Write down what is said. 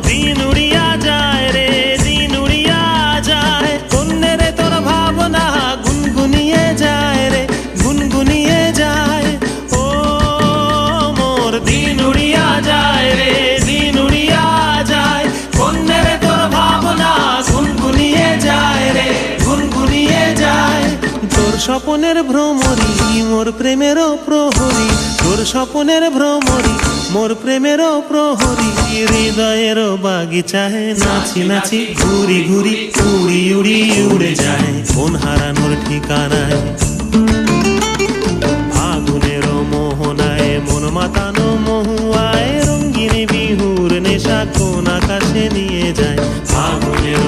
দিন উড়িয়া যায় রে, দিন উড়িয়া যায়। কন্যে রে তোর ভাবনা গুনগুনিয়ে যায় রে, গুনগুনিয়ে যায়। ও মোর দিন উড়িয়া যায় রে, দিন উড়িয়া যায়। কন্যে রে তোর ভাবনা গুনগুনিয়ে যায় রে, গুনগুনিয়ে যায়। তোর স্বপনের ভ্রমরি মোর প্রেমেরও প্রহরী, তোর স্বপনের ভ্রমরি মোর প্রেমেরও প্রহরী। হৃদয়ের বাগিচায় নাচি নাচি ঘুরি ঘুরি উড়ি উড়ি উড়ে যায় মন হারানোর ঠিকানায়। ফাগুনের মোহনায় মন মাতানো মহুয়ায় রঙ্গিনী বিহুর নেশা কোন আকাশে নিয়ে যায়। ফাগুনের